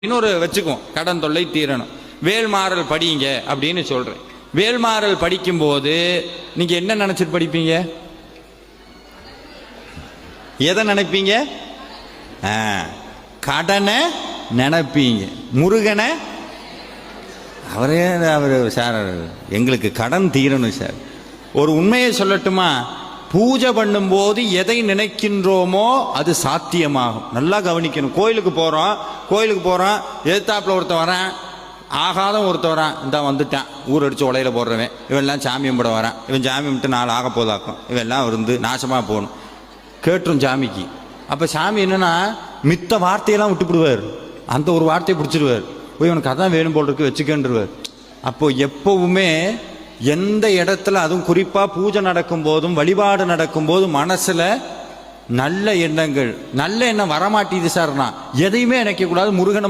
இன்னொரு வச்சுக்குவோம், கடன் தொல்லை தீரணும், வேல்மாறல் படிங்க அப்படின்னு சொல்றேன். வேல்மாறல் படிக்கும்போது நீங்க என்ன நினைச்சிட்டு படிப்பீங்க? எதை நினைப்பீங்க? கடனை நினைப்பீங்க. முருகனை அவரு சார் எங்களுக்கு கடன் தீரணும் சார். ஒரு உண்மையை சொல்லட்டுமா? பூஜை பண்ணும்போது எதை நினைக்கின்றோமோ அது சாத்தியமாகும். நல்லா கவனிக்கணும். கோயிலுக்கு போகிறோம், எதிர்த்தாப்புல ஒருத்தன் வரான், ஆகாத ஒருத்தன் வரான், இந்த வந்துட்டான், ஊர் அடித்து உலையில போடுறவன், இவெல்லாம் சாமி கும்பிட வரான், இவன் சாமி கும்பிட்டு நாலு ஆக போதாக்கும், இவெல்லாம் இருந்து நாசமாக போகணும் கேட்டுரும் சாமிக்கு. அப்போ சாமி என்னன்னா மித்த வார்த்தையெல்லாம் விட்டுப்பிடுவார், அந்த ஒரு வார்த்தையை பிடிச்சிடுவார், இவனுக்கு அதான் வேணும் போல் இருக்கு வச்சுக்கன்றுவார். அப்போ எப்பவுமே எந்த இடத்துல, அதுவும் குறிப்பா பூஜை நடக்கும் போதும் வழிபாடு நடக்கும் போதும் மனசுல நல்ல எண்ணங்கள், நல்ல எண்ணம் வரமாட்டேது சார்னா எதையுமே நினைக்க கூடாது. முருகனை